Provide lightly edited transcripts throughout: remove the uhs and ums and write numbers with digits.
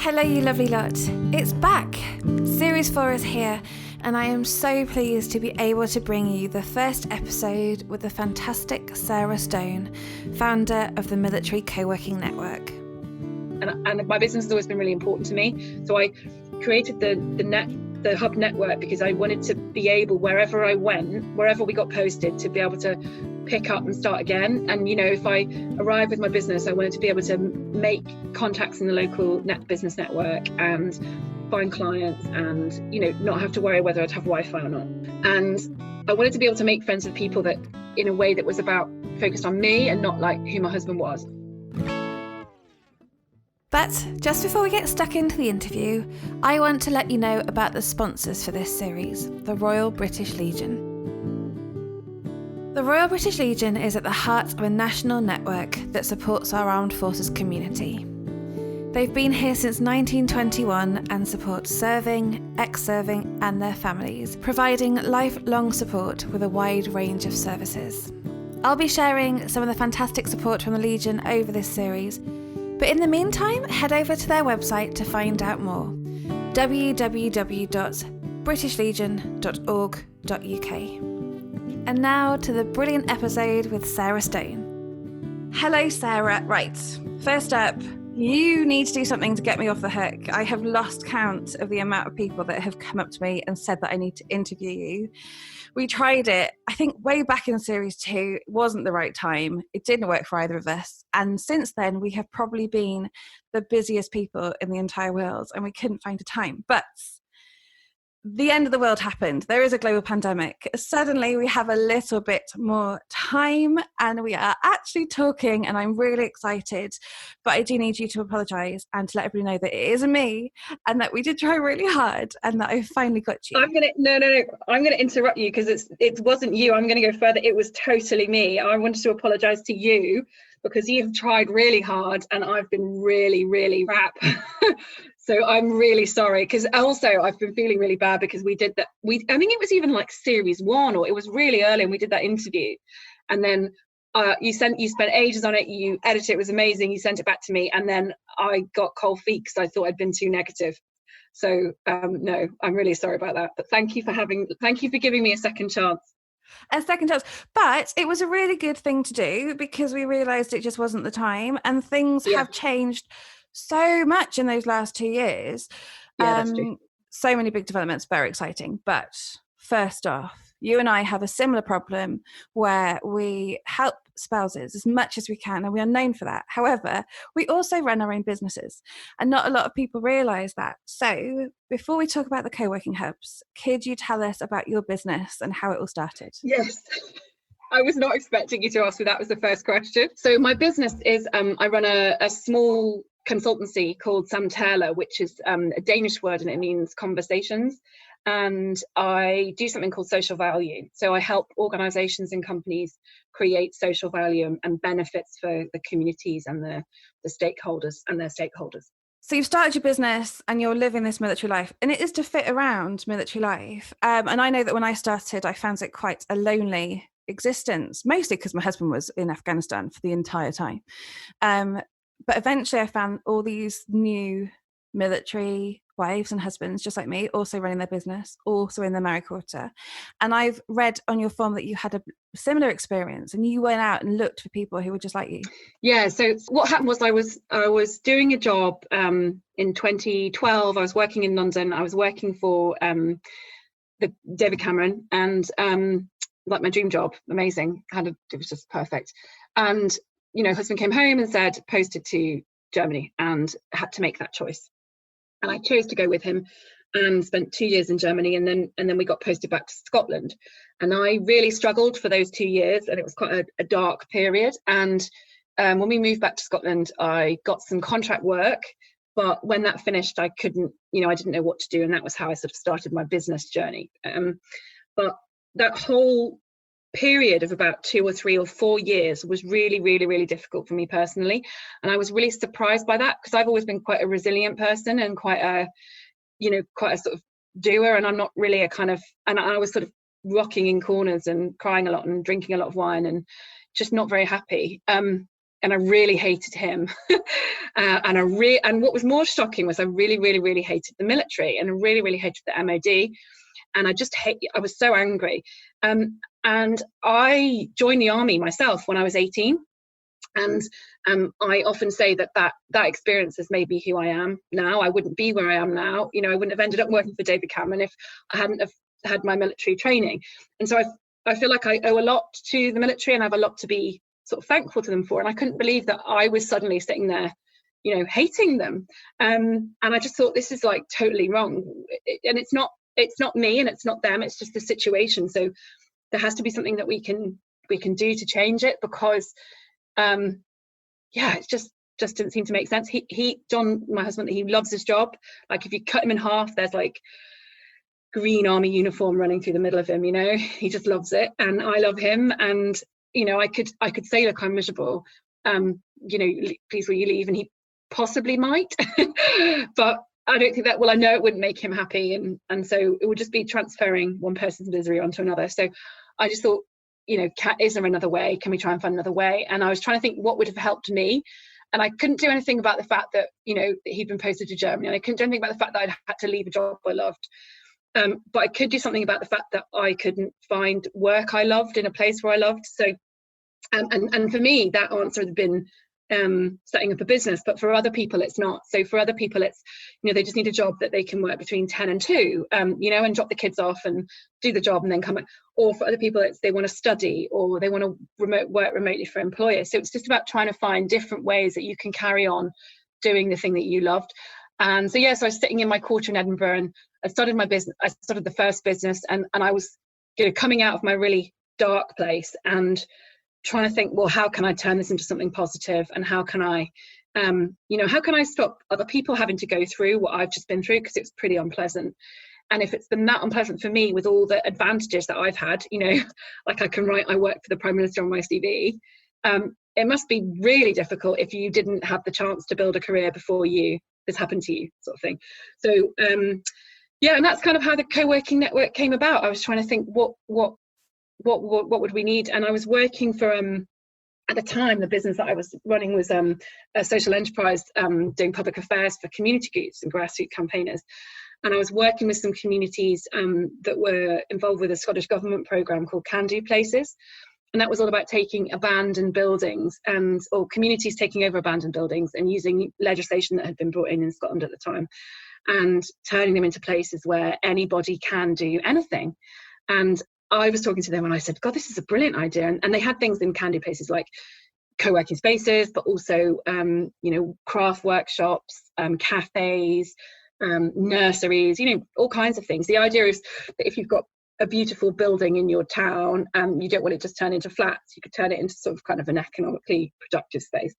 Hello, you lovely lot. It's back. Series 4 is here, and I am so pleased to be able to bring you the first episode with the fantastic Sarah Stone, founder of the Military Coworking Network. And my business has always been really important to me. So I created the hub network because I wanted to be able, wherever I went, wherever we got posted, to be able to pick up and start again. And, you know, if I arrived with my business, I wanted to be able to make contacts in the local business network and find clients and, you know, not have to worry whether I'd have Wi-Fi or not. And I wanted to be able to make friends with people that, in a way that was focused on me and not like who my husband was. But just before we get stuck into the interview, I want to let you know about the sponsors for this series, the Royal British Legion. The Royal British Legion is at the heart of a national network that supports our armed forces community. They've been here since 1921 and support serving, ex-serving and their families, providing lifelong support with a wide range of services. I'll be sharing some of the fantastic support from the Legion over this series, but in the meantime, head over to their website to find out more, www.britishlegion.org.uk. And now to the brilliant episode with Sarah Stone. Hello, Sarah. Right, first up, you need to do something to get me off the hook. I have lost count of the amount of people that have come up to me and said that I need to interview you. We tried it, I think, way back in series 2. It wasn't the right time. It didn't work for either of us. And since then, we have probably been the busiest people in the entire world and we couldn't find a time. But the end of the world happened. There is a global pandemic. Suddenly we have a little bit more time and we are actually talking and I'm really excited. But I do need you to apologise and to let everybody know that it isn't me and that we did try really hard and that I finally got you. I'm gonna interrupt you because it wasn't you. I'm gonna go further. It was totally me. I wanted to apologise to you because you've tried really hard and I've been really, really crap. So I'm really sorry, because also I've been feeling really bad because we did that. I think it was even like series 1 or it was really early and we did that interview. And then you spent ages on it. You edited it. It was amazing. You sent it back to me. And then I got cold feet because I thought I'd been too negative. So no, I'm really sorry about that. But thank you for giving me a second chance. But it was a really good thing to do because we realised it just wasn't the time and things have changed so much in those last 2 years. That's true. So many big developments, very exciting. But first off, you and I have a similar problem where we help spouses as much as we can, and we are known for that. However, we also run our own businesses, and not a lot of people realise that. So before we talk about the co-working hubs, could you tell us about your business and how it all started? Yes. I was not expecting you to ask me that was the first question. So my business is, I run a small consultancy called Samtale, which is a Danish word and it means conversations. And I do something called social value. So I help organisations and companies create social value and benefits for the communities and the stakeholders and their stakeholders. So you've started your business and you're living this military life, and it is to fit around military life. And I know that when I started, I found it quite a lonely existence, mostly because my husband was in Afghanistan for the entire time. But eventually I found all these new military wives and husbands, just like me, also running their business, also in the Military Quarter. And I've read on your form that you had a similar experience and you went out and looked for people who were just like you. Yeah, so what happened was I was doing a job in 2012. I was working in London. I was working for the David Cameron and like my dream job, amazing. It was just perfect. And you know, husband came home and said, posted to Germany, and had to make that choice. And I chose to go with him and spent 2 years in Germany, and then we got posted back to Scotland. And I really struggled for those 2 years, and it was quite a dark period. And when we moved back to Scotland, I got some contract work, but when that finished, I didn't know what to do, and that was how I sort of started my business journey. But that whole period of about 2 or 3 or 4 years was really, really, really difficult for me personally, and I was really surprised by that because I've always been quite a resilient person and quite a sort of doer, and I'm not really and I was sort of rocking in corners and crying a lot and drinking a lot of wine and just not very happy. and I really hated him. And what was more shocking was I really, really, really hated the military, and I really, really hated the MOD. And I was so angry. And I joined the army myself when I was 18. And I often say that experience has made me who I am now. I wouldn't be where I am now. You know, I wouldn't have ended up working for David Cameron if I hadn't have had my military training. And so I feel like I owe a lot to the military, and I have a lot to be sort of thankful to them for. And I couldn't believe that I was suddenly sitting there, you know, hating them. And I just thought, this is like totally wrong. And it's not me, and it's not them. It's just the situation. So there has to be something that we can do to change it, because it just didn't seem to make sense. John, my husband, he loves his job. Like, if you cut him in half, there's like green army uniform running through the middle of him, you know. He just loves it, and I love him. And you know, I could say, look, I'm miserable, you know, please will you leave, and he possibly might. But I don't think that, well, I know it wouldn't make him happy, and so it would just be transferring one person's misery onto another. So I just thought, you know, is there another way? Can we try and find another way? And I was trying to think what would have helped me, and I couldn't do anything about the fact that, you know, that he'd been posted to Germany, and I couldn't do anything about the fact that I'd had to leave a job I loved. But I could do something about the fact that I couldn't find work I loved in a place where I loved. So, and for me, that answer had been setting up a business, but for other people it's not. So for other people it's, you know, they just need a job that they can work between 10 and 2, you know, and drop the kids off and do the job and then come back. Or for other people it's they want to study, or they want to work remotely for employers. So it's just about trying to find different ways that you can carry on doing the thing that you loved. And so I was sitting in my quarter in Edinburgh, and I started my business. I started the first business, and I was, you know, coming out of my really dark place and trying to think, well, how can I turn this into something positive, and how can I, you know, how can I stop other people having to go through what I've just been through, because it's pretty unpleasant. And if it's been that unpleasant for me with all the advantages that I've had, you know, like I work for the Prime Minister on my CV, it must be really difficult if you didn't have the chance to build a career before this happened to you, sort of thing. So and that's kind of how the co-working network came about. I was trying to think what would we need, and I was working for at the time the business that I was running was a social enterprise doing public affairs for community groups and grassroots campaigners. And I was working with some communities that were involved with a Scottish Government programme called Can Do Places. And that was all about taking abandoned buildings or communities taking over abandoned buildings and using legislation that had been brought in Scotland at the time, and turning them into places where anybody can do anything. And I was talking to them and I said, God, this is a brilliant idea. And they had things in Can Do Places like co-working spaces, but also, you know, craft workshops, cafes, nurseries, you know, all kinds of things. The idea is that if you've got a beautiful building in your town, you don't want it just turned into flats, you could turn it into sort of kind of an economically productive space.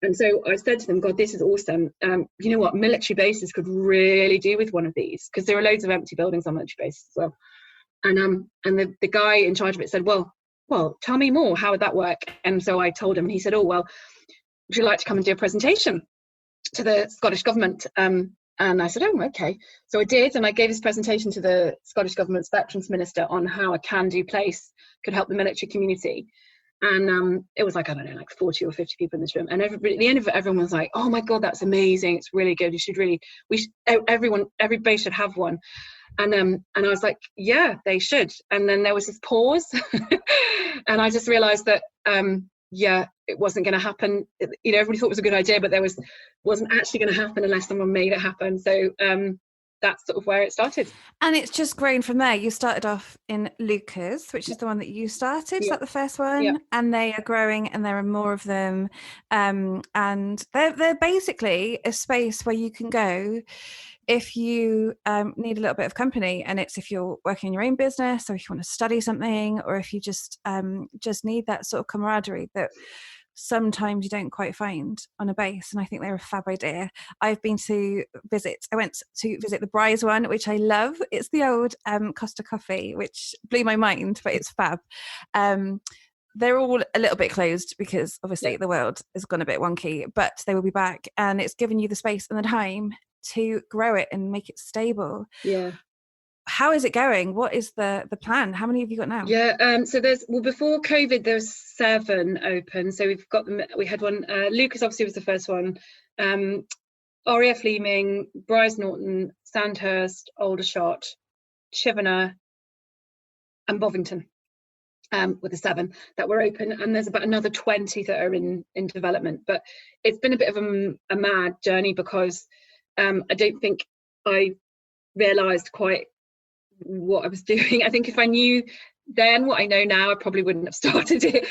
And so I said to them, God, this is awesome. You know what, military bases could really do with one of these, because there are loads of empty buildings on military bases as well. And the guy in charge of it said, well, tell me more, how would that work? And so I told him, and he said, oh, well, would you like to come and do a presentation to the Scottish Government? And I said, oh, okay. So I did, and I gave this presentation to the Scottish Government's Veterans Minister on how a can-do place could help the military community. And it was like, I don't know, like 40 or 50 people in this room. And everybody, at the end of it, everyone was like, oh my God, that's amazing. It's really good. Everybody should have one. And I was like, yeah, they should. And then there was this pause. And I just realized that, it wasn't going to happen. You know, everybody thought it was a good idea, but wasn't actually going to happen unless someone made it happen. So that's sort of where it started. And it's just grown from there. You started off in Leuchars, which is the one that you started. Is that the first one? Yeah. And they are growing, and there are more of them. And they're basically a space where you can go if you need a little bit of company, and it's if you're working in your own business, or if you want to study something, or if you just need that sort of camaraderie that sometimes you don't quite find on a base. And I think they're a fab idea. I went to visit the Bry's one, which I love. It's the old Costa Coffee, which blew my mind, but it's fab. They're all a little bit closed because obviously the world has gone a bit wonky, but they will be back, and it's given you the space and the time to grow it and make it stable. Yeah. how is it going? What is the plan? How many have you got now? Yeah, so before COVID there's 7 open. So we've got them. We had one. Leuchars obviously was the first one. RAF Leeming, Brize Norton, Sandhurst, Aldershot, Chivenor, and Bovington. With the 7 that were open, and there's about another 20 that are in development. But it's been a bit of a mad journey, because I don't think I realised quite what I was doing. I think if I knew then what I know now, I probably wouldn't have started it.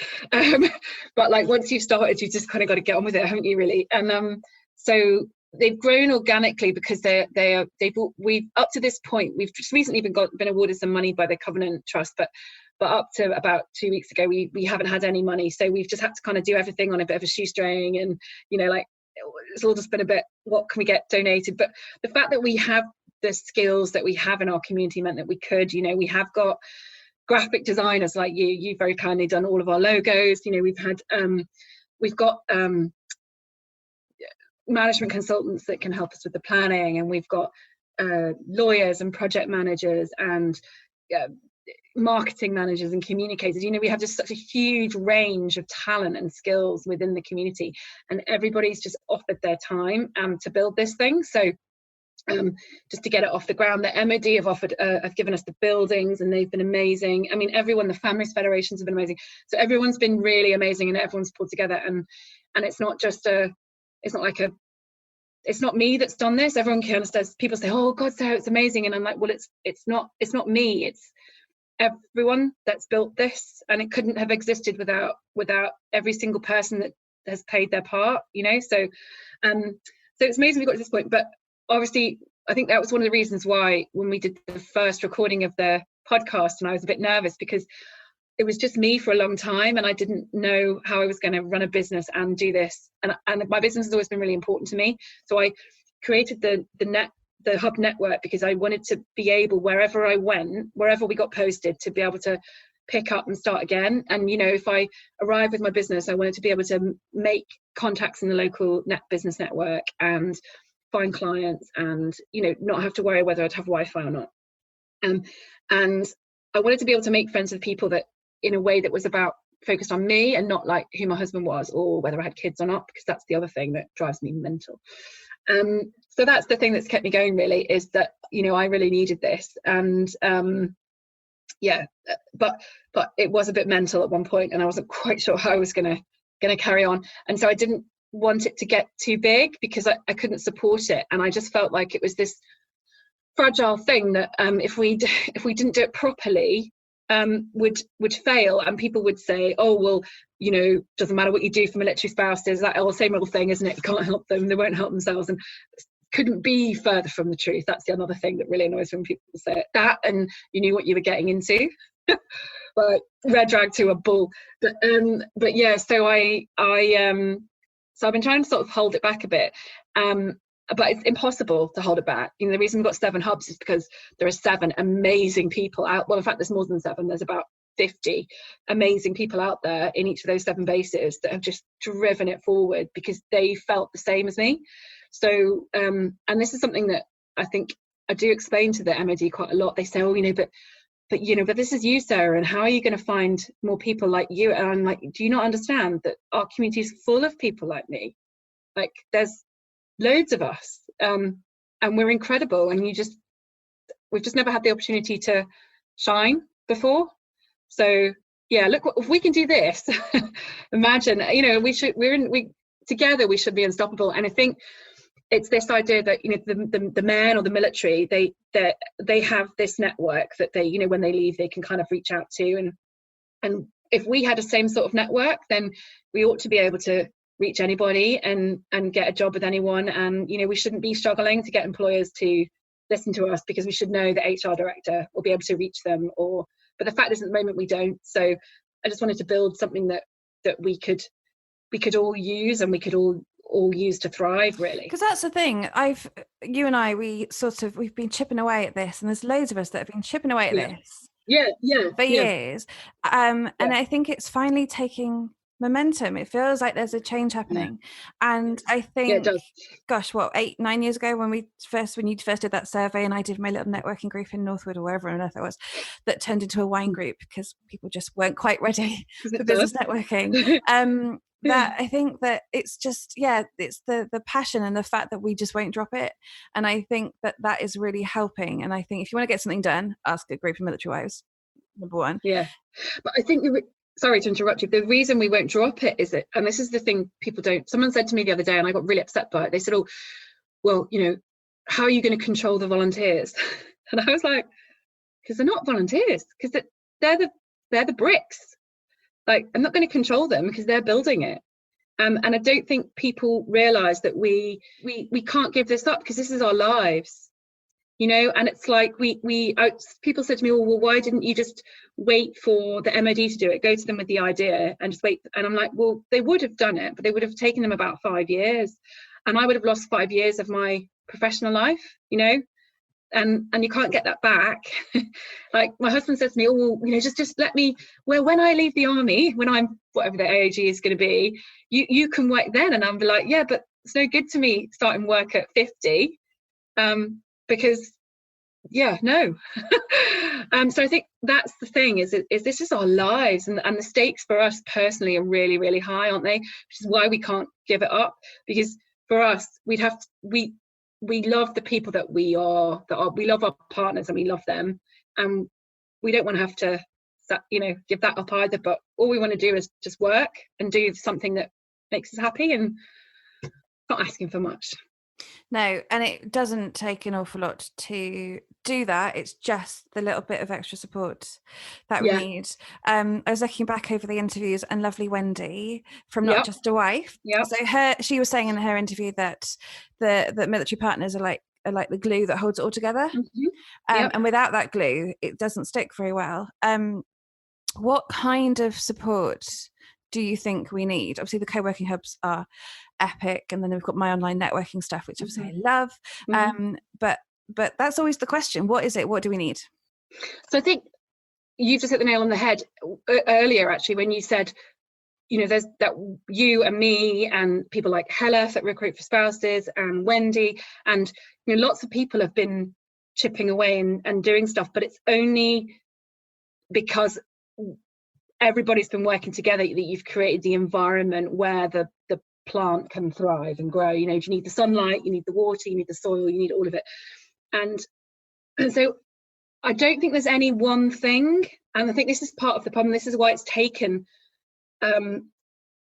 But like, once you've started, you just kind of got to get on with it, haven't you, really? And so they've grown organically, because we've up to this point, we've just recently been awarded some money by the Covenant Trust, but up to about 2 weeks ago, we haven't had any money. So we've just had to kind of do everything on a bit of a shoestring, and like, it's all just been a bit, what can we get donated? But the fact that we have the skills that we have in our community meant that we could, we have got graphic designers like you've very kindly done all of our logos. We've got management consultants that can help us with the planning, and we've got lawyers and project managers and marketing managers and communicators. We have just such a huge range of talent and skills within the community, and everybody's just offered their time to build this thing. So just to get it off the ground, the MOD have given us the buildings, and they've been amazing. I mean, everyone, the families federations have been amazing. So everyone's been really amazing, and everyone's pulled together. And it's not just it's not me that's done this. Everyone kind of says, people say, "Oh God, Sarah, it's amazing," and I'm like, well, it's not me. It's everyone that's built this, and it couldn't have existed without every single person that has played their part. So it's amazing we got to this point. But obviously, I think that was one of the reasons why, when we did the first recording of the podcast, and I was a bit nervous, because it was just me for a long time, and I didn't know how I was going to run a business and do this. And my business has always been really important to me. So I created the hub network, because I wanted to be able, wherever I went, wherever we got posted, to be able to pick up and start again. And if I arrive with my business, I wanted to be able to make contacts in the local business network and find clients, and not have to worry whether I'd have Wi-Fi or not. And I wanted to be able to make friends with people that, in a way that was focused on me, and not like who my husband was or whether I had kids or not, because that's the other thing that drives me mental. So that's the thing that's kept me going, really, is that I really needed this. And but it was a bit mental at one point, and I wasn't quite sure how I was gonna carry on. And so I didn't want it to get too big, because I couldn't support it, and I just felt like it was this fragile thing that if we didn't do it properly, would fail, and people would say, "Oh, well, doesn't matter what you do for military spouses, that same old thing, isn't it? You can't help them, they won't help themselves." And couldn't be further from the truth. That's the another thing that really annoys when people say it. That, and you knew what you were getting into. Like red rag to a bull. But yeah, so so I've been trying to sort of hold it back a bit. But it's impossible to hold it back. The reason we've got 7 hubs is because there are 7 amazing people out. Well, in fact, there's more than 7. There's about 50 amazing people out there in each of those 7 bases that have just driven it forward, because they felt the same as me. So, and this is something that I think I do explain to the MOD quite a lot. They say, "Oh, but this is you, Sarah, and how are you going to find more people like you?" And I'm like, "Do you not understand that our community is full of people like me? Like, there's loads of us, and we're incredible, and we've just never had the opportunity to shine before. So yeah, look, if we can do this, imagine, together we should be unstoppable." And I think it's this idea that the men or the military, they have this network that they, when they leave, they can kind of reach out to, and if we had the same sort of network, then we ought to be able to reach anybody and get a job with anyone. And we shouldn't be struggling to get employers to listen to us, because we should know the HR director will be able to reach them. But the fact is, at the moment, we don't. So I just wanted to build something that we could all use, and we could all use to thrive, really. Because that's the thing. You and I, we've been chipping away at this, and there's loads of us that have been chipping away at this for years. And I think it's finally taking momentum. It feels like there's a change happening. And I Yeah, it think, does. gosh, what, 8-9 years ago when you first did that survey, and I did my little networking group in Northwood or wherever on earth it was, that turned into a wine group because people just weren't quite ready for business networking. That I think that it's just, it's the passion and the fact that we just won't drop it. And I think that is really helping. And I think if you want to get something done, ask a group of military wives, number one. Yeah, but I think sorry to interrupt you. The reason we won't drop it is that, and this is the thing people don't. Someone said to me the other day, and I got really upset by it. They said, "Oh, well, how are you going to control the volunteers?" And I was like, "Because they're not volunteers. Because they're the bricks. Like, I'm not going to control them because they're building it." And I don't think people realise that we can't give this up because this is our lives. And it's like people said to me, well, why didn't you just wait for the MOD to do it, go to them with the idea and just wait? And I'm like, well, they would have done it, but they would have taken them about 5 years, and I would have lost 5 years of my professional life, and you can't get that back. Like my husband says to me, oh, well, just let me, well, when I leave the army, when I'm whatever the AAG is going to be, you can work then. And I'm like, yeah, but it's no good to me starting work at 50. Because no. So I think that's the thing is this is our lives, and the stakes for us personally are really, really high, aren't they? Which is why we can't give it up, because for us we love the people that we love our partners and we love them, and we don't want to have to give that up either, but all we want to do is just work and do something that makes us happy and not asking for much. No, and it doesn't take an awful lot to do that. It's just the little bit of extra support that we need. I was looking back over the interviews, and lovely Wendy from Not Just a Wife. So she was saying in her interview that the military partners are like the glue that holds it all together. And without that glue, it doesn't stick very well. What kind of support do you think we need? Obviously, the co-working hubs are epic, and then we've got my online networking stuff, which obviously I love. But that's always the question: what is it? What do we need? So I think you just hit the nail on the head earlier, actually, when you said, there's that you and me and people like Hella that recruit for spouses, and Wendy, and lots of people have been chipping away and doing stuff, but it's only because everybody's been working together that you've created the environment where the plant can thrive and grow. You need the sunlight, you need the water, you need the soil, you need all of it. And so I don't think there's any one thing, and I think this is part of the problem. This is why it's taken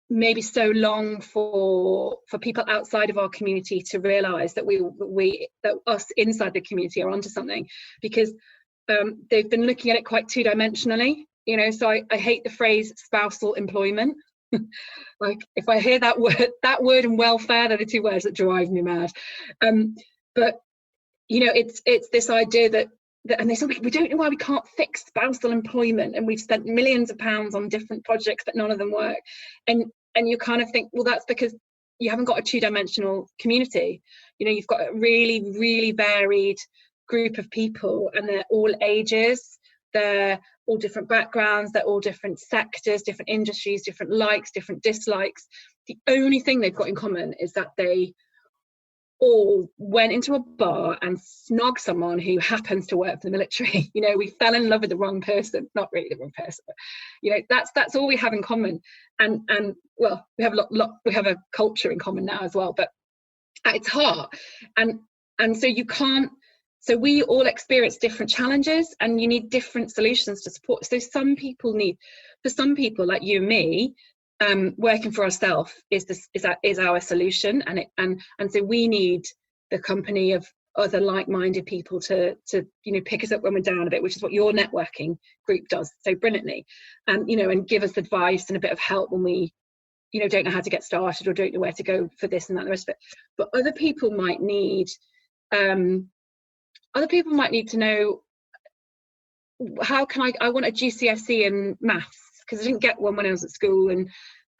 maybe so long for people outside of our community to realize that that us inside the community are onto something, because they've been looking at it quite two-dimensionally. So I hate the phrase spousal employment. Like, if I hear that word and welfare, they're the two words that drive me mad. But it's this idea that and they said we don't know why we can't fix spousal employment, and we've spent millions of pounds on different projects but none of them work, and you kind of think, well, that's because you haven't got a two-dimensional community. You've got a really, really varied group of people, and they're all ages, they're all different backgrounds, they're all different sectors, different industries, different likes, different dislikes. The only thing they've got in common is that they all went into a bar and snogged someone who happens to work for the military. We fell in love with the wrong person, not really the wrong person, but that's all we have in common. And well, we have a culture in common now as well, but at its heart, and so you can't. So we all experience different challenges, and you need different solutions to support. So for some people like you and me, working for ourselves is our solution, and so we need the company of other like-minded people to pick us up when we're down a bit, which is what your networking group does so brilliantly, and give us advice and a bit of help when we don't know how to get started or don't know where to go for this and that and the rest of it. But other people might need to know, how can I want a GCSE in maths, because I didn't get one when I was at school, and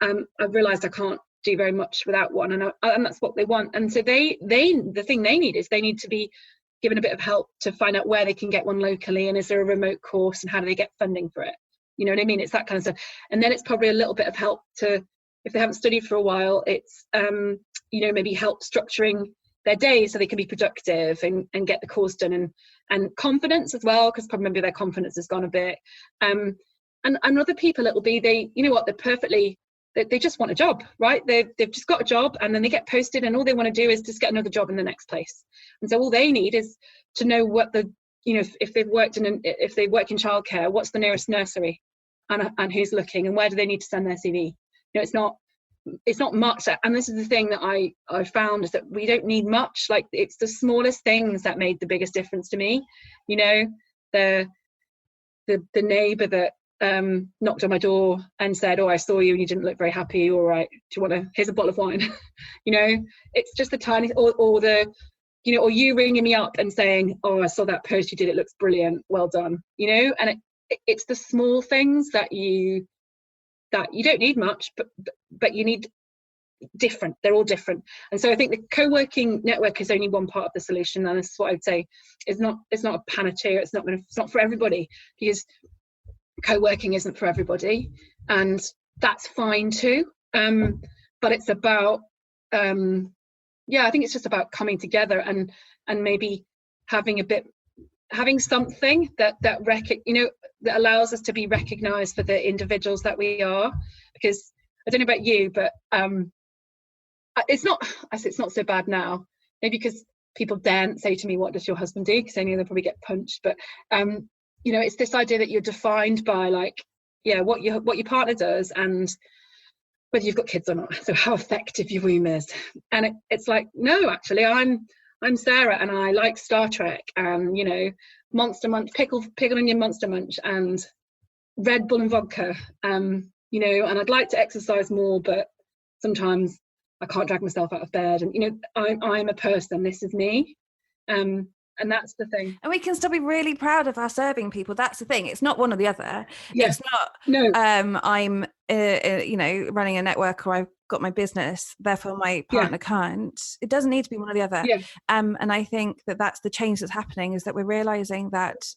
I've realised I can't do very much without one, and that's what they want. And so the thing they need is they need to be given a bit of help to find out where they can get one locally, and is there a remote course, and how do they get funding for it. You know what I mean? It's that kind of stuff. And then it's probably a little bit of help to, if they haven't studied for a while, it's, you know, maybe help structuring their day so they can be productive and get the course done, and confidence as well, because probably maybe their confidence has gone a bit. And other people, it'll be they, you know what, they just want a job, right? They've just got a job, and then they get posted, and all they want to do is just get another job in the next place. And so all they need is to know what the, you know, if they work in childcare, what's the nearest nursery, and who's looking, and where do they need to send their CV. You know, it's not much. And this is the thing that I found, is that we don't need much. Like, it's the smallest things that made the biggest difference to me. You know, the neighbour that knocked on my door and said, "Oh, I saw you and you didn't look very happy. All right, here's a bottle of wine." You know, it's just the tiny, or the, you know, or you ringing me up and saying, "Oh, I saw that post you did, it looks brilliant, well done." You know, and it's the small things that you don't need much, but you need different. They're all different. And so I think the co-working network is only one part of the solution, and this is what I'd say is not a panacea. It's not for everybody, because co-working isn't for everybody, and that's fine too. But it's about I think it's just about coming together and maybe having something that allows us to be recognized for the individuals that we are. Because I don't know about you, but it's not so bad now, maybe because people daren't say to me, "What does your husband do?" because they know they'll probably get punched. But you know, it's this idea that you're defined by, like, what your partner does and whether you've got kids or not, so how effective your womb is. And it's like, no, actually, I'm Sarah, and I like Star Trek, and, you know, Monster Munch, pickle onion Monster Munch, and Red Bull and vodka, you know, and I'd like to exercise more, but sometimes I can't drag myself out of bed, and, you know, I'm a person, this is me. And that's the thing. And we can still be really proud of our serving people. That's the thing. It's not one or the other. Yeah. It's not, no. I'm, you know, running a network, or I've got my business, therefore my partner can't. It doesn't need to be one or the other. Yeah. And I think that's the change that's happening, is that we're realizing that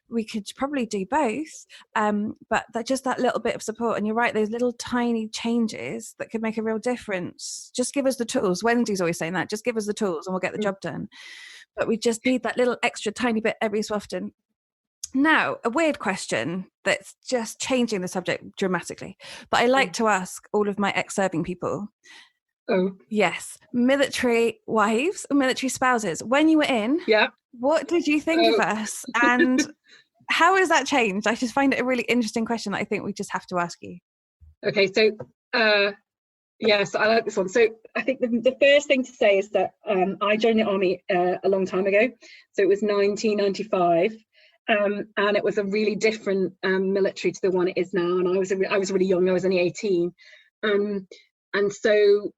we could probably do both, but that little bit of support. And you're right, those little tiny changes that could make a real difference. Just give us the tools. Wendy's always saying that. Just give us the tools and we'll get the job done. But we just need that little extra tiny bit every so often. Now, a weird question that's just changing the subject dramatically, but I like to ask all of my ex-serving people. Oh. Yes. Military wives, military spouses. When you were in, what did you think of us? And how has that changed? I just find it a really interesting question that I think we just have to ask you. Okay, so yes, I like this one. So I think the first thing to say is that I joined the army a long time ago. So it was 1995, and it was a really different military to the one it is now. And I was really young. I was only 18, and so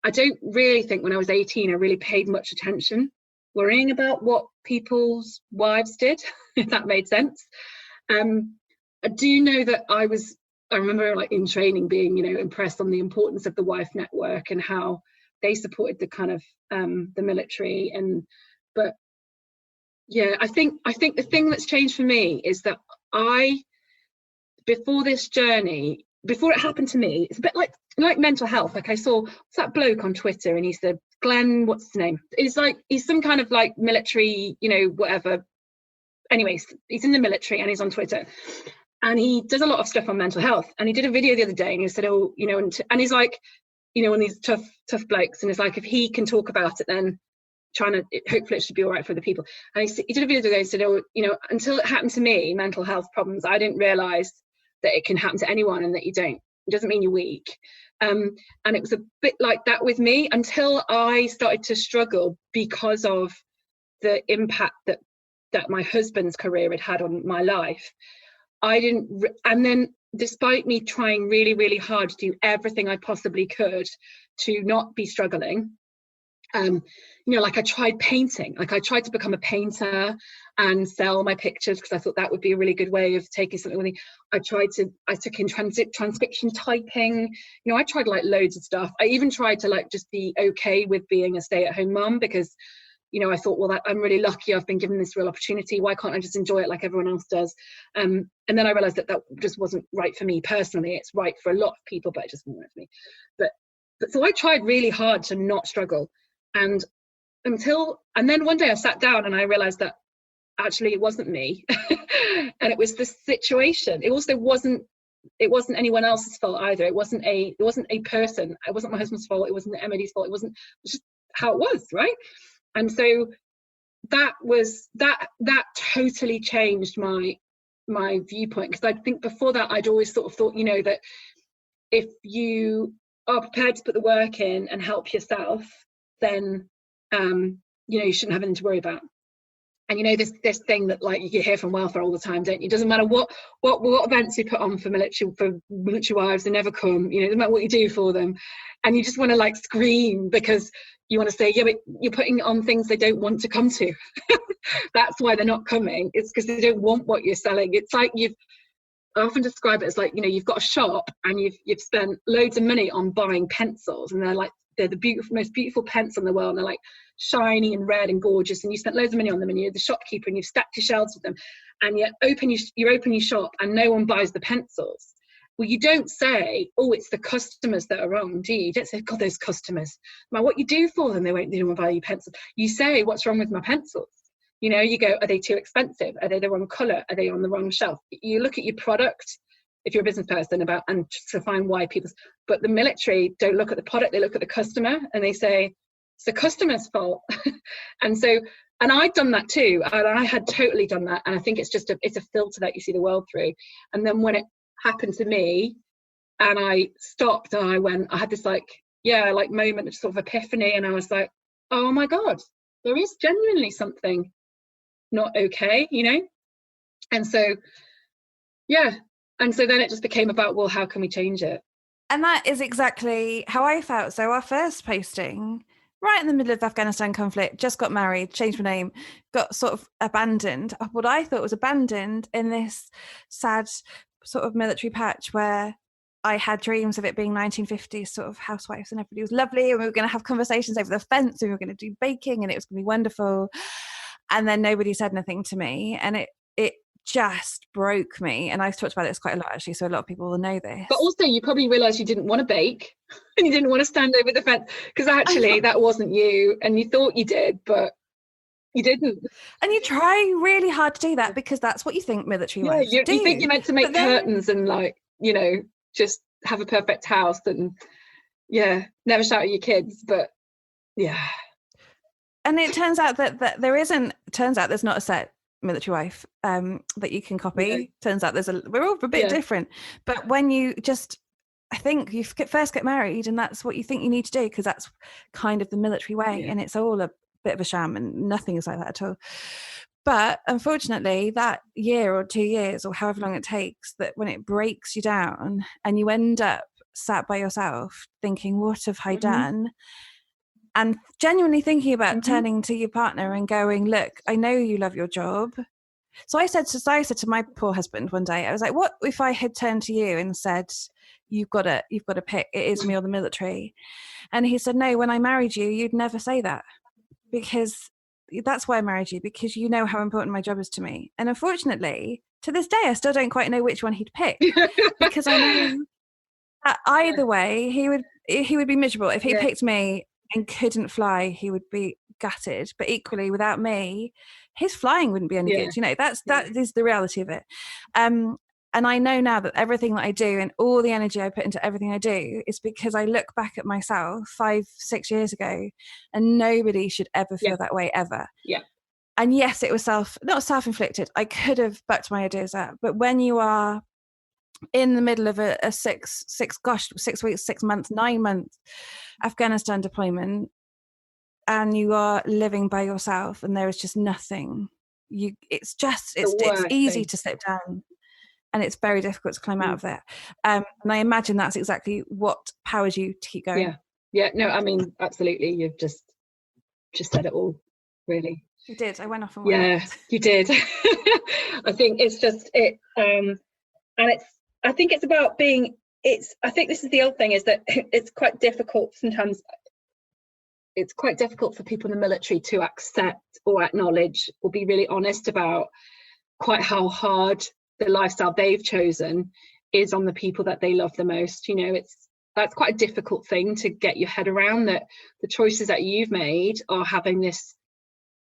I don't really think when I was 18 I really paid much attention, worrying about what people's wives did, if that made sense. I do know that I remember, like, in training being, you know, impressed on the importance of the wife network and how they supported the kind of the military. But yeah, I think the thing that's changed for me is that before this journey, before it happened to me, it's a bit like mental health. Like, I saw that bloke on Twitter, and he said, Glenn, what's his name? He's some kind of like military, you know, whatever. Anyways, he's in the military and he's on Twitter. And he does a lot of stuff on mental health. And he did a video the other day, and he said, "Oh, you know," and he's like, you know, one of these tough blokes, and it's like, if he can talk about it, then hopefully it should be all right for the people. And he did a video the other day and said, "Oh, you know, until it happened to me, mental health problems, I didn't realise that it can happen to anyone, and that it doesn't mean you're weak." And it was a bit like that with me until I started to struggle because of the impact that my husband's career had on my life. And then, despite me trying really, really hard to do everything I possibly could to not be struggling, you know, like, I tried painting. Like, I tried to become a painter and sell my pictures, because I thought that would be a really good way of taking something with me. I took in transcription typing. You know, I tried, like, loads of stuff. I even tried to, like, just be okay with being a stay-at-home mum, because I thought, well, I'm really lucky. I've been given this real opportunity. Why can't I just enjoy it like everyone else does? And then I realized that just wasn't right for me personally. It's right for a lot of people, but it just wasn't right for me. But so I tried really hard to not struggle. And then one day I sat down and I realized that actually it wasn't me. And it was the situation. It also wasn't anyone else's fault either. It wasn't a person. It wasn't my husband's fault. It wasn't Emily's fault. It was just how it was, right? And so that totally changed my viewpoint, because I think before that I'd always sort of thought, that if you are prepared to put the work in and help yourself, then you shouldn't have anything to worry about. And this thing that, like, you hear from welfare all the time, don't you? It doesn't matter what events you put on for military wives, they never come. It doesn't matter what you do for them, and you just want to, like, scream, because you want to say, yeah, but you're putting on things they don't want to come to. That's why they're not coming. It's because they don't want what you're selling. It's like I often describe it as like, you've got a shop and you've spent loads of money on buying pencils, and they're the most beautiful pens in the world, and they're like shiny and red and gorgeous, and you spent loads of money on them, and you're the shopkeeper and you've stacked your shelves with them, and you open your shop and no one buys the pencils. Well, you don't say, oh, it's the customers that are wrong, do you? You don't say, God, those customers. Now, what you do for them, they don't want to buy your pencils. You say, what's wrong with my pencils? You go, are they too expensive? Are they the wrong colour? Are they on the wrong shelf? You look at your product, if you're a business person, and to find why people. But the military don't look at the product, they look at the customer, and they say, it's the customer's fault. And I'd done that too. And I had totally done that. And I think it's a filter that you see the world through. And then when it happened to me, and I stopped and I had this moment of sort of epiphany, and I was like, oh my God, there is genuinely something not okay, And so, yeah. And so then it just became about, well, how can we change it? And that is exactly how I felt. So our first posting, right in the middle of the Afghanistan conflict, just got married, changed my name, got sort of abandoned. What I thought was abandoned in this sad sort of military patch where I had dreams of it being 1950s sort of housewives, and everybody was lovely, and we were going to have conversations over the fence, and we were going to do baking, and it was going to be wonderful. And then nobody said anything to me, and it just broke me. And I've talked about this quite a lot, actually, so a lot of people will know this. But also, you probably realised you didn't want to bake, and you didn't want to stand over the fence, because actually that wasn't you, and you thought you did, but you didn't. And you try really hard to do that because that's what you think military wives do. You think you're meant to make curtains and, like, just have a perfect house and, never shout at your kids, but yeah. And it turns out that there's not a set military wife that you can copy. Yeah. Turns out we're all a bit different. But when you I think you first get married, and that's what you think you need to do, because that's kind of the military way, and it's all a bit of a sham, and nothing is like that at all. But unfortunately, that year or 2 years or however long it takes, that when it breaks you down and you end up sat by yourself thinking, what have I done? And genuinely thinking about turning to your partner and going, look, I know you love your job. So I said to my poor husband one day, I was like, what if I had turned to you and said, you've got to pick, it is me or the military? And he said, no, when I married you, you'd never say that, because that's why I married you, because you know how important my job is to me. And unfortunately, to this day, I still don't quite know which one he'd pick, because I know that either way, he would be miserable. If he picked me and couldn't fly, he would be gutted. But equally, without me, his flying wouldn't be any good. That is the reality of it. And I know now that everything that I do and all the energy I put into everything I do is because I look back at myself 5-6 years ago, and nobody should ever feel that way ever. Yeah. And yes, it was not self-inflicted. I could have bucked my ideas out. But when you are in the middle of a 6 weeks, 6 months, 9 months Afghanistan deployment, and you are living by yourself, and there is just nothing, it's easy to slip down, and it's very difficult to climb out of that. And I imagine that's exactly what powers you to keep going. No, I mean, absolutely, you've just said it all, really. You did. I went off on one. You did. I think it's just it, and I think it's about being. I think this is the other thing, is that it's quite difficult sometimes. it's quite difficult for people in the military to accept or acknowledge or be really honest about quite how hard the lifestyle they've chosen is on the people that they love the most. You know, that's quite a difficult thing to get your head around, that the choices that you've made are having this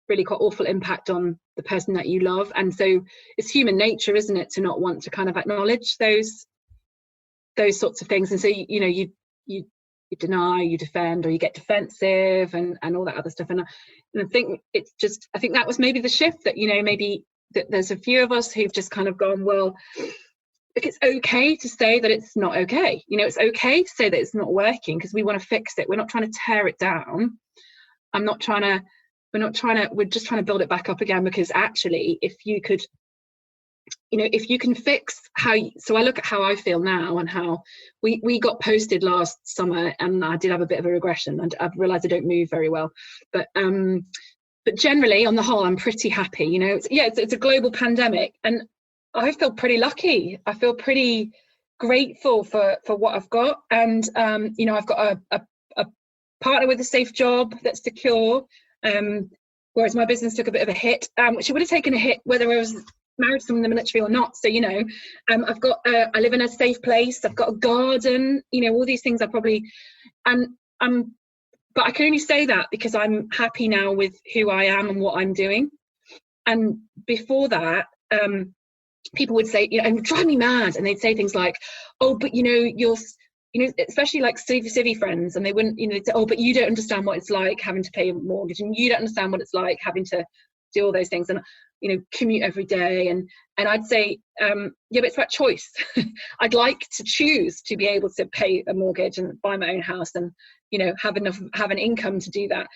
really quite awful impact on the person that you love. And so it's human nature, isn't it, to not want to kind of acknowledge those sorts of things. And so you deny, you defend, or you get defensive, and all that other stuff. And I think I think that was maybe the shift, that maybe that there's a few of us who've just kind of gone, well, look, it's okay to say that it's not okay. It's okay to say that it's not working, because we want to fix it. We're not trying to tear it down. We're just trying to build it back up again, because actually, if you can fix so I look at how I feel now, and how we got posted last summer, and I did have a bit of a regression, and I've realized I don't move very well, but generally on the whole, I'm pretty happy. It's a global pandemic, and I feel pretty lucky. I feel pretty grateful for what I've got. And I've got a partner with a safe job that's secure, whereas my business took a bit of a hit, which it would have taken a hit whether I was married to someone in the military or not. So I've got I live in a safe place, I've got a garden, all these things. But I can only say that because I'm happy now with who I am and what I'm doing. And before that, people would say, and drive me mad, and they'd say things like, oh, but you're especially like civvy friends, and they wouldn't, say, oh, but you don't understand what it's like having to pay a mortgage, and you don't understand what it's like having to do all those things, and commute every day. And I'd say, yeah, but it's about choice. I'd like to choose to be able to pay a mortgage and buy my own house, and have an income to do that.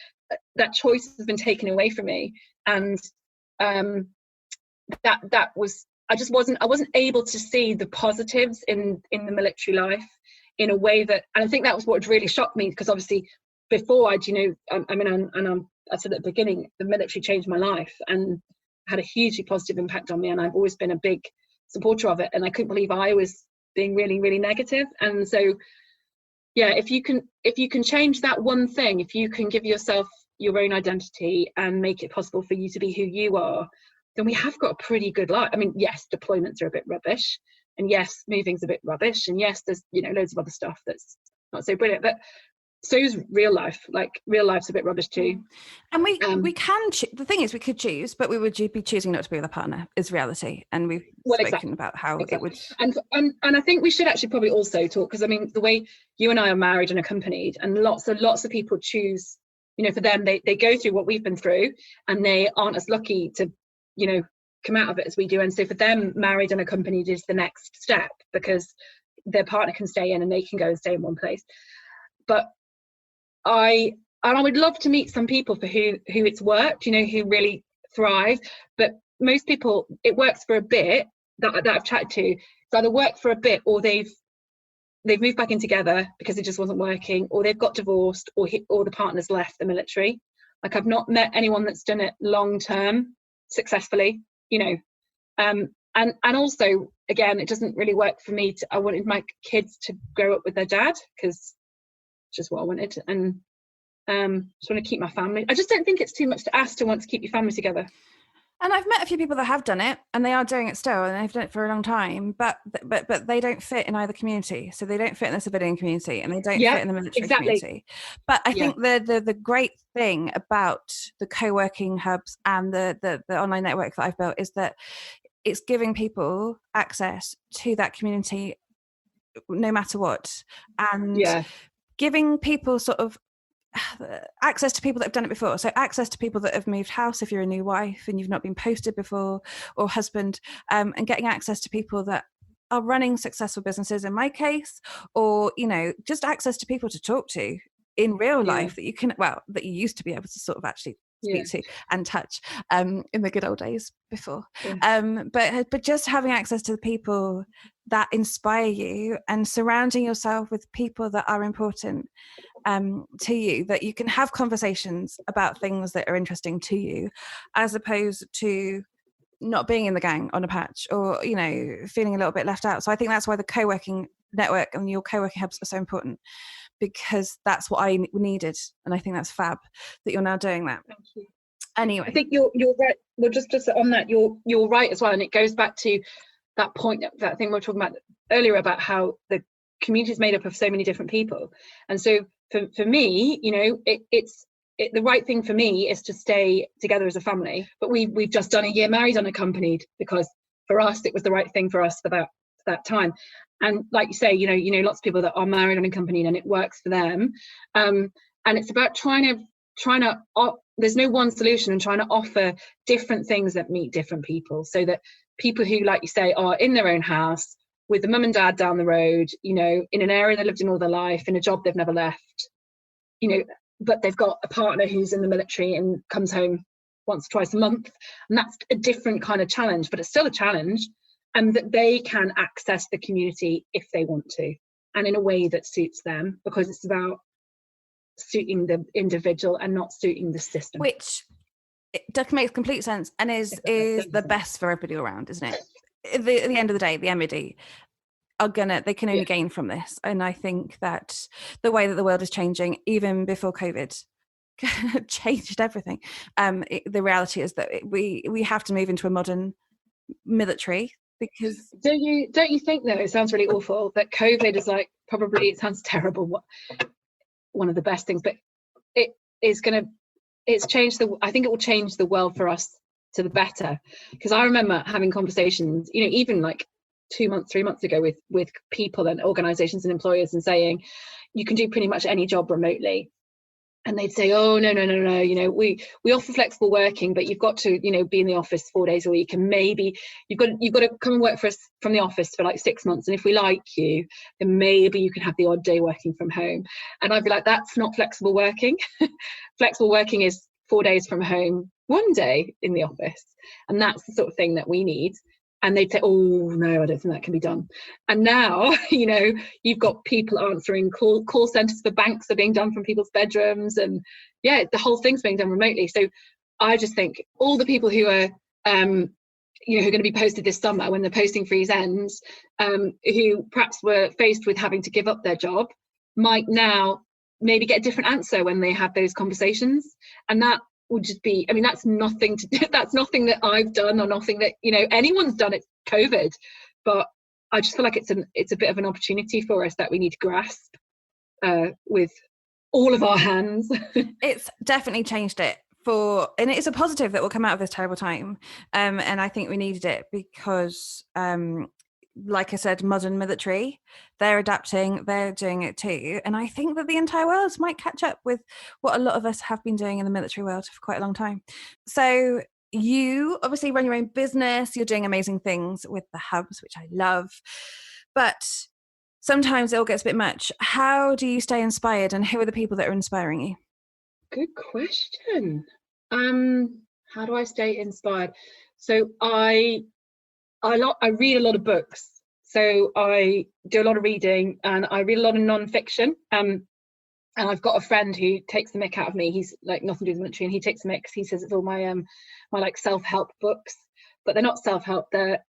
That choice has been taken away from me, and that was, I wasn't able to see the positives in the military life in a way that, and I think that was what really shocked me, because obviously before I said at the beginning, the military changed my life and had a hugely positive impact on me, and I've always been a big supporter of it, and I couldn't believe I was being really, really negative. And so, yeah, if you can change that one thing, if you can give yourself your own identity and make it possible for you to be who you are, then we have got a pretty good life. I mean, yes, deployments are a bit rubbish, and yes, moving's a bit rubbish, and yes, there's loads of other stuff that's not so brilliant, but so is real life. Like, real life's a bit rubbish too. And we can the thing is, we could choose, but we would be choosing not to be with a partner, is reality. And we've spoken about how it would, and I think we should actually probably also talk, because I mean, the way you and I are married and accompanied, and lots of people choose, for them, they go through what we've been through, and they aren't as lucky to come out of it as we do. And so for them, married and accompanied is the next step, because their partner can stay in and they can go and stay in one place. But I would love to meet some people for who it's worked, who really thrive. But most people, it works for a bit, that I've chatted to. It's either worked for a bit, or they've moved back in together because it just wasn't working, or they've got divorced, or the partner's left the military. Like, I've not met anyone that's done it long term successfully, and also, again, it doesn't really work for me. I wanted my kids to grow up with their dad, because it's just what I wanted, and just want to keep my family. I just don't think it's too much to ask to want to keep your family together. And I've met a few people that have done it, and they are doing it still, and they've done it for a long time, but they don't fit in either community. So they don't fit in the civilian community, and they don't fit in the military community. But I think the great thing about the co-working hubs and the online network that I've built is that it's giving people access to that community no matter what, and giving people sort of access to people that have done it before. So access to people that have moved house if you're a new wife and you've not been posted before, or husband, and getting access to people that are running successful businesses in my case, or just access to people to talk to in real life that that you used to be able to sort of actually speak to and touch in the good old days before. But just having access to the people that inspire you, and surrounding yourself with people that are important to you, that you can have conversations about things that are interesting to you, as opposed to not being in the gang on a patch, or feeling a little bit left out. So I think that's why the co-working network and your co-working hubs are so important, because that's what I needed. And I think that's fab that you're now doing that. Thank you. Anyway, I think you're right. Well, just on that, you're right as well, and it goes back to that point, that thing we were talking about earlier about how the community is made up of so many different people. And so for me, you know, the right thing for me is to stay together as a family. But we've just done a year married unaccompanied, because for us it was the right thing for us for that time. And like you say, you know lots of people that are married unaccompanied and it works for them. And it's about trying to there's no one solution, and trying to offer different things that meet different people, so that people who, like you say, are in their own house with the mum and dad down the road, you know, in an area they lived in all their life, in a job they've never left, you know, but they've got a partner who's in the military and comes home once or twice a month, and that's a different kind of challenge, but it's still a challenge, and that they can access the community if they want to, and in a way that suits them, because it's about suiting the individual and not suiting the system, which it makes complete sense, and is the best for everybody around, isn't it? At the end of the day, the MOD they can only gain from this. And I think that the way that the world is changing, even before COVID changed everything, the reality is that we have to move into a modern military. Because don't you think, though, it sounds really awful, that COVID is like, probably, it sounds terrible, one of the best things, but it's changed I think it will change the world for us to the better. Because I remember having conversations, you know, even like 2 months, 3 months ago with people and organizations and employers, and saying you can do pretty much any job remotely. And they'd say, oh, no, you know, we offer flexible working, but you've got to, you know, be in the office 4 days a week, and maybe you've got to come and work for us from the office for like 6 months, and if we like you, then maybe you can have the odd day working from home. And I'd be like, that's not flexible working. Flexible working is 4 days from home, 1 day in the office, and that's the sort of thing that we need. And they'd say, oh, no, I don't think that can be done. And now, you know, you've got people answering call centres for banks are being done from people's bedrooms. And yeah, the whole thing's being done remotely. So I just think all the people who are, you know, who are going to be posted this summer when the posting freeze ends, who perhaps were faced with having to give up their job, might now maybe get a different answer when they have those conversations. And that would just be, I mean, that's nothing that I've done, or nothing that, you know, anyone's done. It's COVID, but I just feel like it's a bit of an opportunity for us that we need to grasp with all of our hands. It's definitely changed it and it's a positive that will come out of this terrible time, and I think we needed it, because like I said, modern military, they're adapting, they're doing it too. And I think that the entire world might catch up with what a lot of us have been doing in the military world for quite a long time. So you obviously run your own business, you're doing amazing things with the hubs, which I love, but sometimes it all gets a bit much. How do you stay inspired, and who are the people that are inspiring you? Good question. How do I stay inspired? So I read a lot of books, so I do a lot of reading, and I read a lot of non-fiction. And I've got a friend who takes the mick out of me. He's like nothing to do with the military, and he takes the mick because he says it's all my like self-help books, but they're not self-help. They're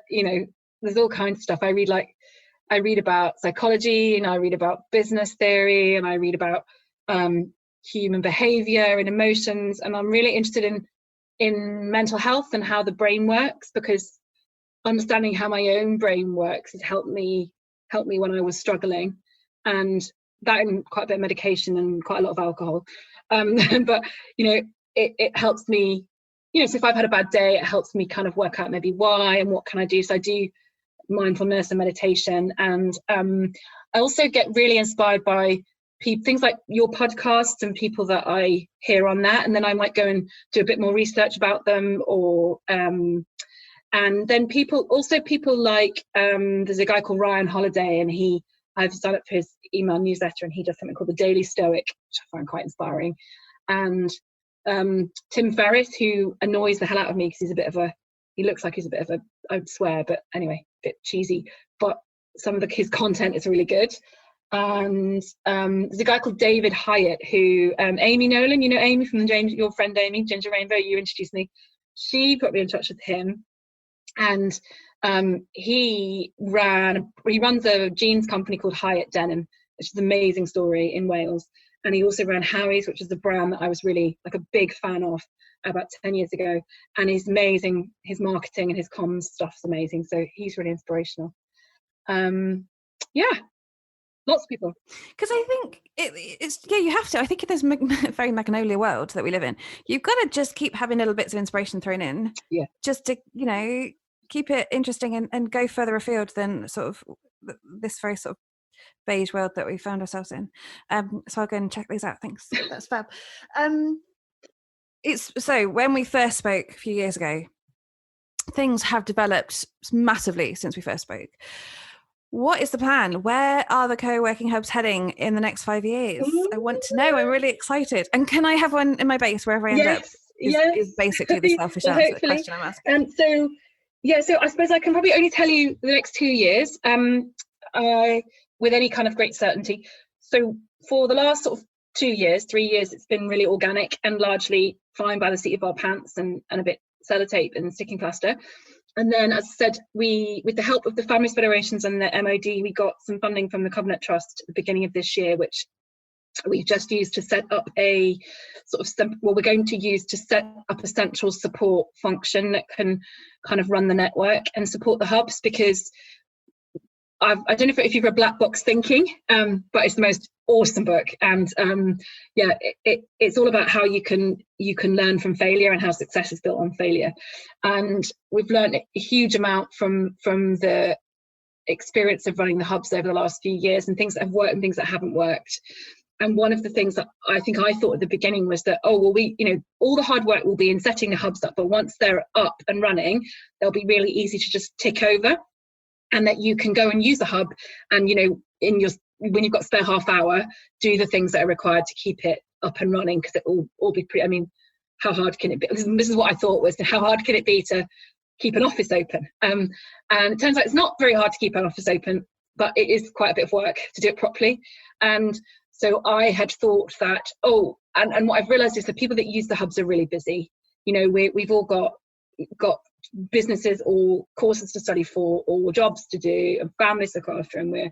you know, there's all kinds of stuff. I read about psychology, and I read about business theory, and I read about human behavior and emotions, and I'm really interested in mental health and how the brain works, because understanding how my own brain works has helped me when I was struggling, and that and quite a bit of medication and quite a lot of alcohol. But you know, it helps me, you know, so if I've had a bad day, it helps me kind of work out maybe why and what can I do. So I do mindfulness and meditation, and I also get really inspired by things like your podcasts and people that I hear on that, and then I might go and do a bit more research about them, or and then people like there's a guy called Ryan Holiday, and I've signed up for his email newsletter, and he does something called the Daily Stoic, which I find quite inspiring. And Tim Ferriss, who annoys the hell out of me because he looks like he's a bit of a, I would swear, but anyway, a bit cheesy, but some of his content is really good. And there's a guy called David Hyatt, who Amy Nolan, you know Amy from your friend Amy, Ginger Rainbow, you introduced me. She put me in touch with him, and he runs a jeans company called Hyatt Denim, which is an amazing story in Wales. And he also ran Howie's, which is a brand that I was really like a big fan of about 10 years ago. And he's amazing. His marketing and his comms stuff's amazing. So he's really inspirational. Yeah, lots of people. Because I think it's you have to. I think in this very Magnolia world that we live in, you've got to just keep having little bits of inspiration thrown in, just to keep it interesting and go further afield than sort of this very sort of beige world that we found ourselves in. So I'll go and check these out. Thanks, that's fab. It's so when we first spoke a few years ago, things have developed massively since we first spoke. What is the plan? Where are the co-working hubs heading in the next 5 years? I want to know. I'm really excited. And can I have one in my base wherever I end up? Is basically the selfish answer to the question I'm asking. So I suppose I can probably only tell you the next 2 years with any kind of great certainty. So for the last sort of 3 years, it's been really organic and largely flying by the seat of our pants and a bit sellotape and sticking plaster. And then, as I said, with the help of the Families Federations and the MOD, we got some funding from the Covenant Trust at the beginning of this year, which we've just used to set up a sort of, we're going to use to set up a central support function that can kind of run the network and support the hubs, because I don't know if you've read Black Box Thinking, but it's the most awesome book. And it's all about how you can learn from failure and how success is built on failure. And we've learned a huge amount from the experience of running the hubs over the last few years, and things that have worked and things that haven't worked. And one of the things that I think I thought at the beginning was that, all the hard work will be in setting the hubs up, but once they're up and running, they'll be really easy to just tick over. And that you can go and use the hub and, when you've got spare half hour, do the things that are required to keep it up and running, because it will all be pretty, how hard can it be? This is what I thought was, how hard can it be to keep an office open? And it turns out it's not very hard to keep an office open, but it is quite a bit of work to do it properly. And so I had thought that, and what I've realized is the people that use the hubs are really busy. We've all got businesses or courses to study for, or jobs to do, and families to look after, and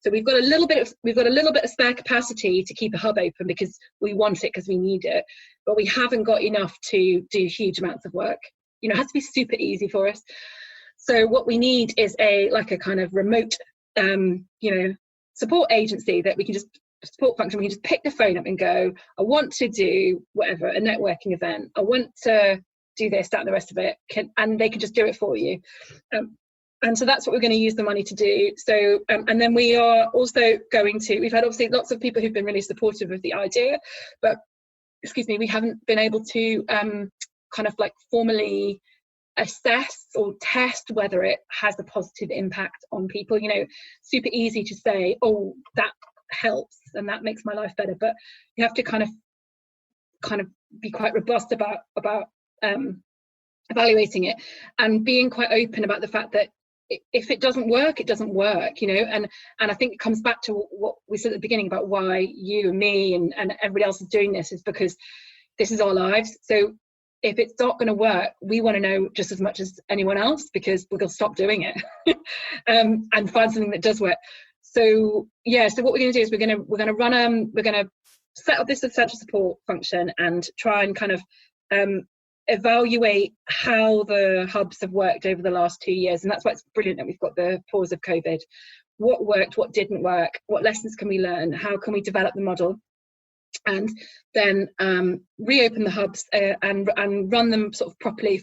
so we've got a little bit of spare capacity to keep a hub open because we want it, because we need it, but we haven't got enough to do huge amounts of work. It has to be super easy for us. So what we need is a kind of remote support agency that we can just support function. We can just pick the phone up and go, I want to do whatever, a networking event, I want to do this, that, and the rest of it, and they can just do it for you. And so that's what we're going to use the money to do. So, and then we are also we've had obviously lots of people who've been really supportive of the idea, but, we haven't been able to kind of formally assess or test whether it has a positive impact on people. Super easy to say, that helps and that makes my life better, but you have to kind of be quite robust about evaluating it, and being quite open about the fact that if it doesn't work, it doesn't work, and I think it comes back to what we said at the beginning about why you and me and everybody else is doing this, is because this is our lives. So if it's not going to work, we want to know just as much as anyone else, because we're going to stop doing it and find something that does work. So so what we're going to do is we're going to set up this essential support function and try and kind of evaluate how the hubs have worked over the last 2 years. And that's why it's brilliant that we've got the pause of COVID. What worked, what didn't work, what lessons can we learn, how can we develop the model, and then reopen the hubs and run them sort of properly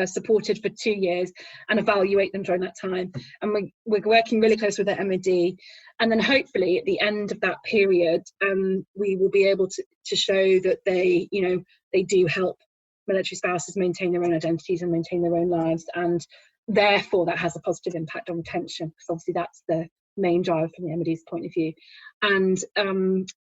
supported for 2 years, and evaluate them during that time. And we're working really close with the MOD, and then hopefully at the end of that period we will be able to show that they do help military spouses maintain their own identities and maintain their own lives, and therefore that has a positive impact on retention, because obviously that's the main driver from the MOD's point of view. And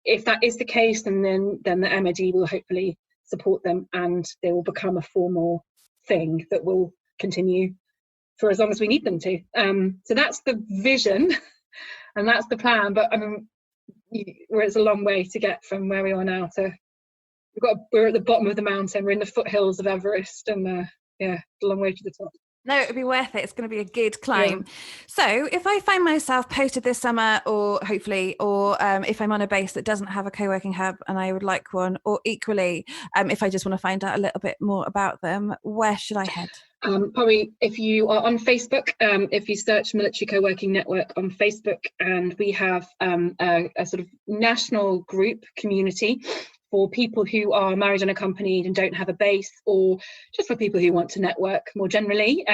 if that is the case, then the MOD will hopefully support them, and they will become a formal thing that will continue for as long as we need them to. So that's the vision and that's the plan, but it's a long way to get from where we are now to we're at the bottom of the mountain, we're in the foothills of Everest, and it's a long way to the top. No, it'd be worth it. It's going to be a good climb. Yeah. So if I find myself posted this summer, or hopefully, or if I'm on a base that doesn't have a co-working hub and I would like one, or equally, if I just want to find out a little bit more about them, where should I head? Probably if you are on Facebook, if you search Military Coworking Network on Facebook, and we have a sort of national group community for people who are married and accompanied and don't have a base, or just for people who want to network more generally.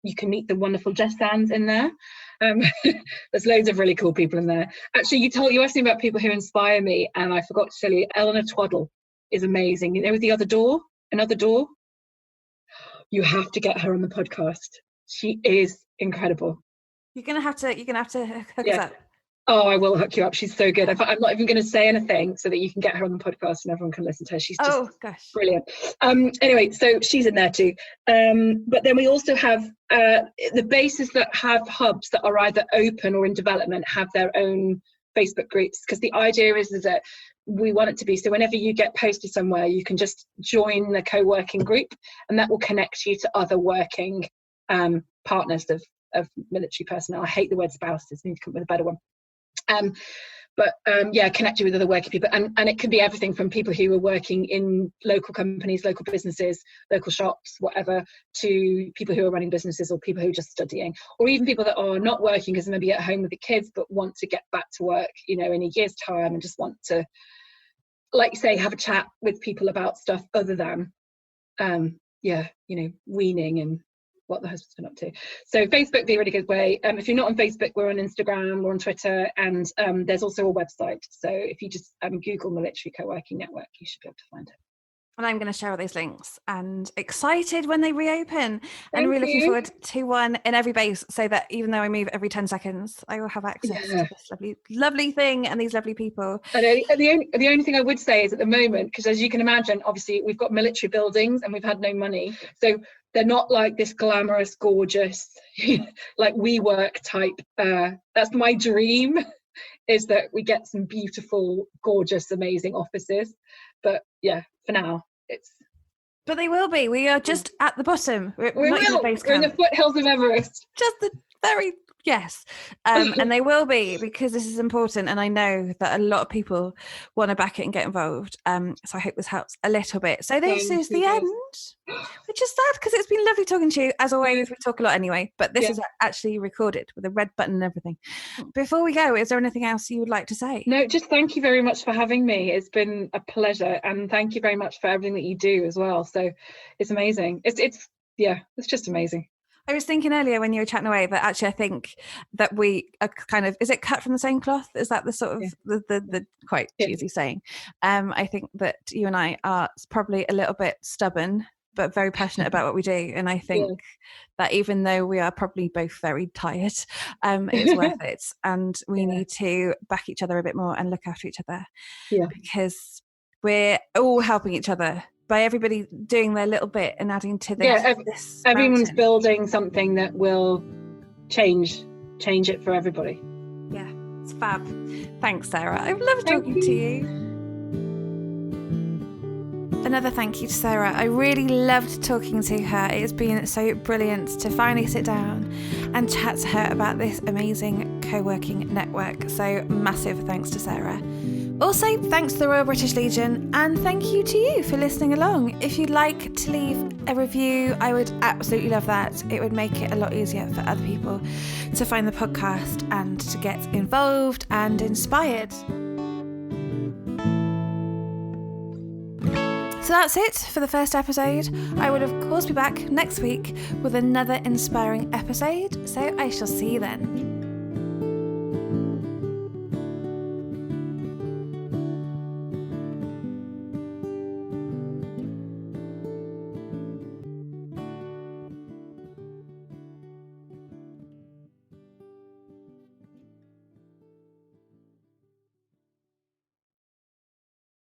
You can meet the wonderful Jess Sands in there. There's loads of really cool people in there. Actually, you asked me about people who inspire me, and I forgot to tell you, Eleanor Twaddle is amazing. You know, with Another Door. You have to get her on the podcast. She is incredible. You're gonna have to hook us up. Oh, I will hook you up. She's so good. I'm not even going to say anything so that you can get her on the podcast and everyone can listen to her. She's just brilliant. Anyway, so she's in there too. But then we also have the bases that have hubs that are either open or in development have their own Facebook groups, because the idea is that we want it to be so whenever you get posted somewhere, you can just join the co-working group, and that will connect you to other working partners of military personnel. I hate the word spouses, need to come up with a better one. Connect you with other working people, and it can be everything from people who are working in local companies, local businesses, local shops, whatever, to people who are running businesses, or people who are just studying, or even people that are not working because they're maybe at home with the kids but want to get back to work, in a year's time, and just want to, like you say, have a chat with people about stuff other than weaning and what the husband's been up to. So Facebook would be a really good way. If you're not on Facebook, we're on Instagram, we're on Twitter, and there's also a website. So if you just Google Military Coworking Network, you should be able to find it. And I'm going to share all those links, and excited when they reopen. And really looking forward to one in every base, so that even though I move every 10 seconds, I will have access to this lovely thing and these lovely people. And the only thing I would say is, at the moment, because as you can imagine, obviously we've got military buildings and we've had no money. So they're not like this glamorous, gorgeous, like WeWork type. That's my dream, is that we get some beautiful, gorgeous, amazing offices. But yeah, for now, But they will be. We are just at the bottom. We're in the foothills of Everest. Just the very... Yes, and they will be, because this is important, and I know that a lot of people want to back it and get involved, so I hope this helps a little bit. So this is the end, which is sad, because it's been lovely talking to you. As always, we talk a lot anyway, but this is actually recorded with a red button and everything. Before we go, is there anything else you would like to say? No, just thank you very much for having me. It's been a pleasure, and thank you very much for everything that you do as well. So it's amazing. It's just amazing. I was thinking earlier when you were chatting away that actually I think that we are kind of, is it cut from the same cloth? Is that the sort of the quite cheesy saying? I think that you and I are probably a little bit stubborn, but very passionate about what we do. And I think that even though we are probably both very tired, it's worth it. And we need to back each other a bit more and look after each other, because we're all helping each other by everybody doing their little bit and adding to this. Everyone's mountain. Building something that will change it for everybody. Yeah, it's fab. Thanks, Sarah. I've loved talking to you. Another thank you to Sarah. I really loved talking to her. It has been so brilliant to finally sit down and chat to her about this amazing co-working network. So massive thanks to Sarah. Also, thanks to the Royal British Legion, and thank you to you for listening along. If you'd like to leave a review, I would absolutely love that. It would make it a lot easier for other people to find the podcast and to get involved and inspired. So that's it for the first episode. I will of course be back next week with another inspiring episode, so I shall see you then.